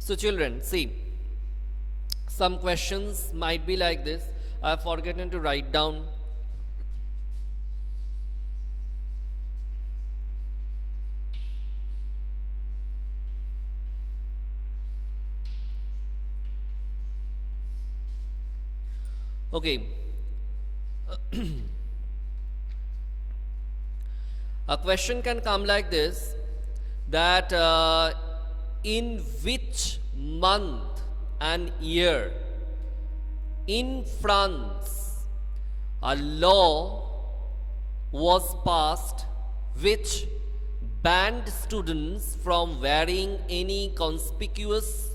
So children, see, some questions might be like this. I have forgotten to write down. Okay. A question can come like this, that in which month and year in France a law was passed which banned students from wearing any conspicuous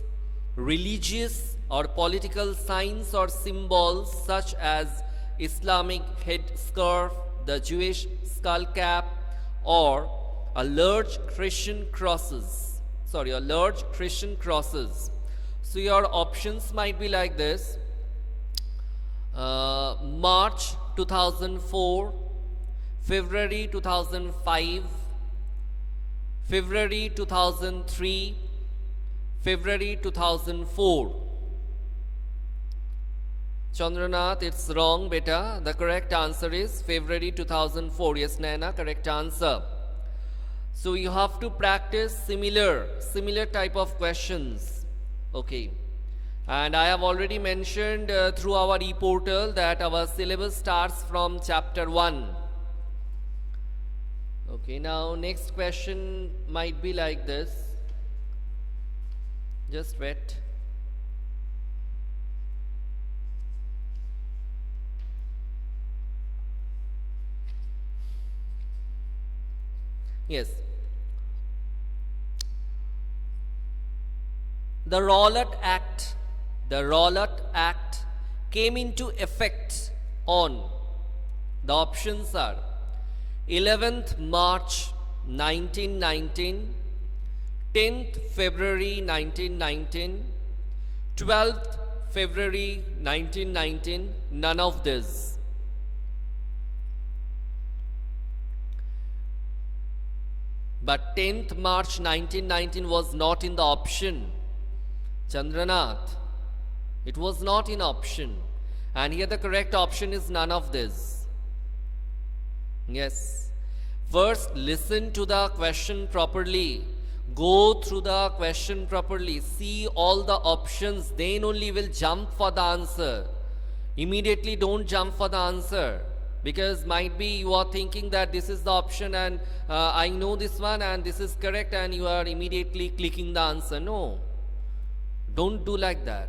religious or political signs or symbols such as Islamic headscarf, the Jewish skull cap, or a large Christian crosses. A large Christian crosses. So your options might be like this: March 2004, February 2005, February 2003, February 2004. Chandranath, it's wrong, beta. The correct answer is February 2004. Yes, Naina, correct answer. So you have to practice similar type of questions. Okay. And I have already mentioned through our e-portal that our syllabus starts from chapter 1. Okay, now next question might be like this. Just wait. Yes. The Rowlatt Act came into effect on, the options are 11th March 1919, 10th February 1919, 12th February 1919, none of this. But 10th March 1919 was not in the option. Chandranath, it was not in option. And here the correct option is none of this. Yes. First, listen to the question properly. Go through the question properly. See all the options. Then only will jump for the answer. Immediately don't jump for the answer. Because might be you are thinking that this is the option and I know this one and this is correct, and you are immediately clicking the answer. No. Don't do like that.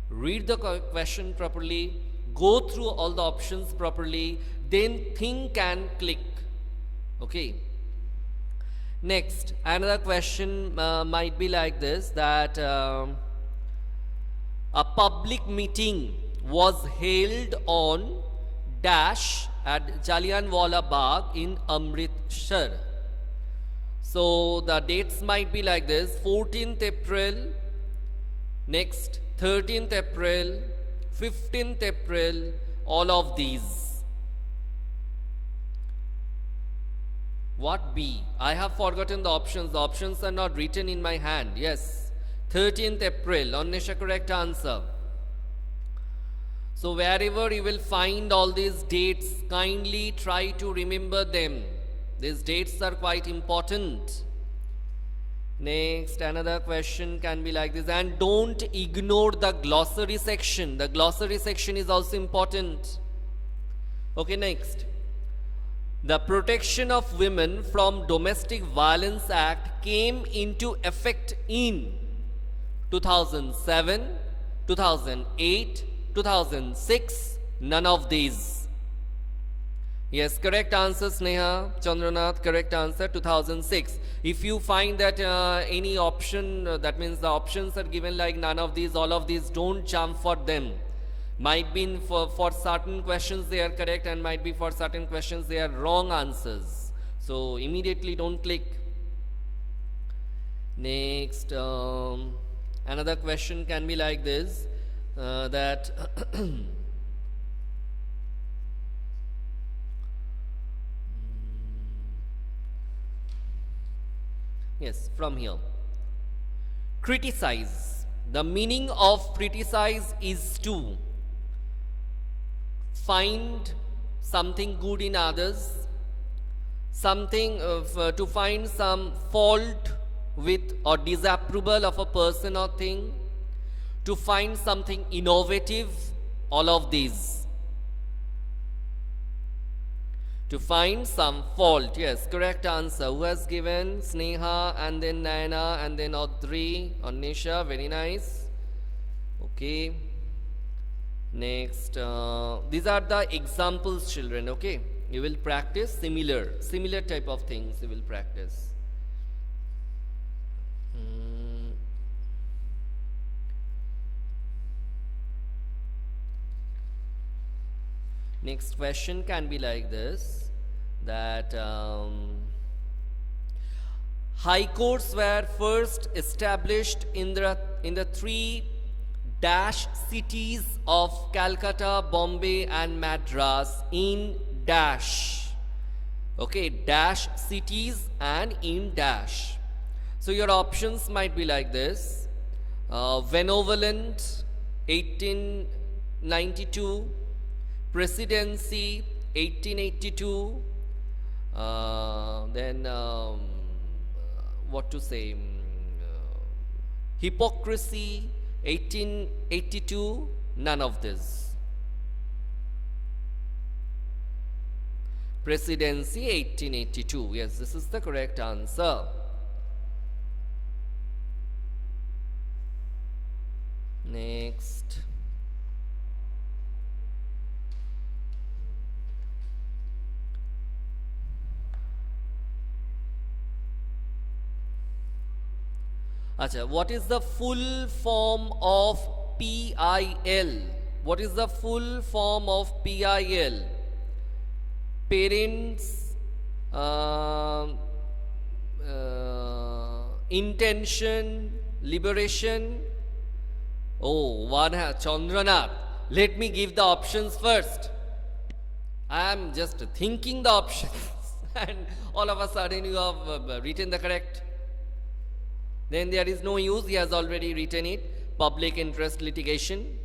Read the question properly. Go through all the options properly. Then think and click. Okay. Next, another question might be like this, that a public meeting was held on dash at Jallianwala Bagh in Amritsar. So the dates might be like this: 14th April, next 13th April, 15th April, all of these. What B? I have forgotten the options. The options are not written in my hand. Yes, 13th April, Annesha, correct answer. So wherever you will find all these dates, kindly try to remember them. These dates are quite important. Next, another question can be like this, and don't ignore the glossary section. The glossary section is also important. Okay, next. The Protection of Women from Domestic Violence Act came into effect in 2007, 2008, 2006, none of these. Yes, correct answer, Sneha, Chandranath, correct answer, 2006. If you find that any option, that means the options are given like none of these, all of these, don't jump for them. Might be for certain questions they are correct, and might be for certain questions they are wrong answers. So immediately don't click. Next, another question can be like this, that yes, from here. Criticize. The meaning of criticize is to find something good in others, to find some fault with or disapproval of a person or thing, to find something innovative, all of these. To find some fault, yes, correct answer. Who has given? Sneha, and then Nayana, and then Audrey, or Nisha, very nice. Okay. Next, these are the examples, children, okay? You will practice similar type of things you will practice. Next question can be like this, that high courts were first established in the three dash cities of Calcutta, Bombay and Madras in dash. Okay, dash cities and in dash. So your options might be like this: Benevolent 1892, Presidency 1882, then what to say, Hypocrisy 1882, none of this. Presidency 1882, yes, this is the correct answer. Next. Acha, what is the full form of PIL? What is the full form of PIL? Parents, intention, liberation. Oh, one has Chandranath. Let me give the options first. I am just thinking the options and all of a sudden you have written the correct. Then there is no use, he has already written it. Public interest litigation.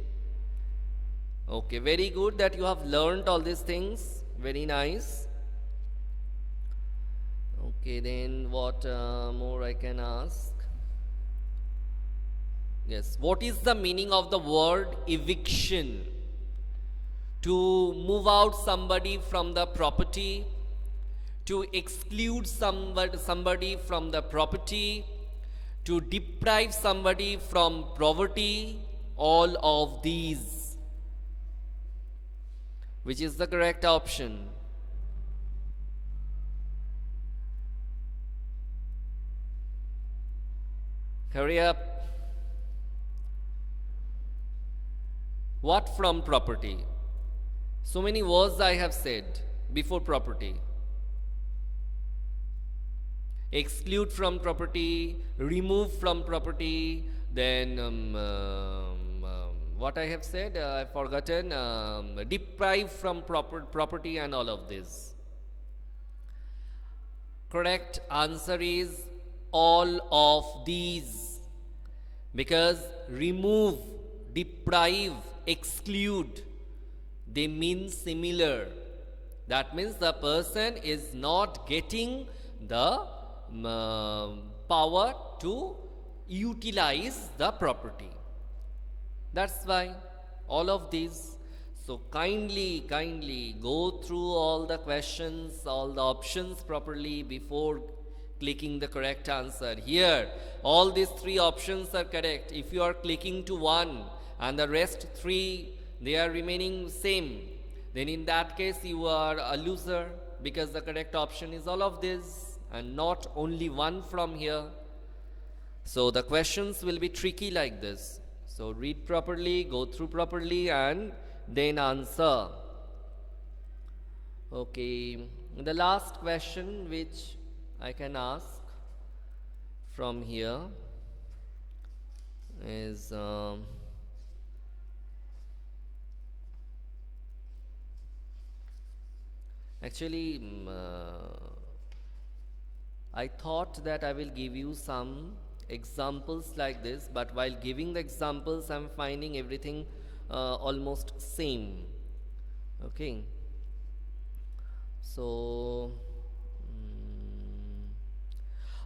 Okay, very good that you have learned all these things. Very nice. Okay, then what more I can ask? Yes, what is the meaning of the word eviction? To move out somebody from the property, to exclude somebody from the property, to deprive somebody from poverty, all of these. Which is the correct option? Hurry up. What from property? So many words I have said before property. Exclude from property, remove from property, then what I have said, I've forgotten, deprive from property and all of this. Correct answer is all of these, because remove, deprive, exclude, they mean similar. That means the person is not getting the power to utilize the property. That's why all of these. So kindly go through all the questions, all the options properly before clicking the correct answer. Here all these three options are correct. If you are clicking to one and the rest three they are remaining same, then in that case you are a loser, because the correct option is all of this and not only one from here. So the questions will be tricky like this. So read properly, go through properly and then answer. Okay, the last question which I can ask from here is actually I thought that I will give you some examples like this, but while giving the examples I'm finding everything almost same. Okay, so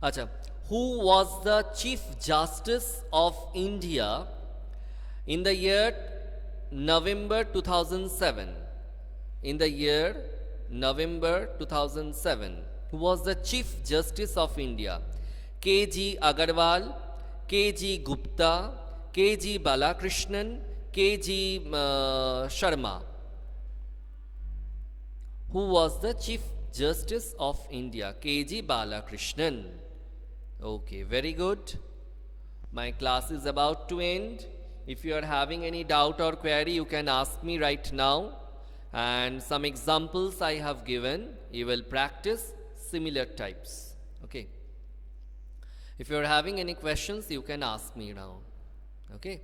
Acha, who was the Chief Justice of India in the year November 2007? In the year November 2007, who was the Chief Justice of India? K.G. Agarwal, K.G. Gupta, K.G. Balakrishnan, K.G. Sharma. Who was the Chief Justice of India? K.G. Balakrishnan. Okay, very good. My class is about to end. If you are having any doubt or query, you can ask me right now. And some examples I have given, you will practice similar types. Okay. If you are having any questions, you can ask me now. Okay.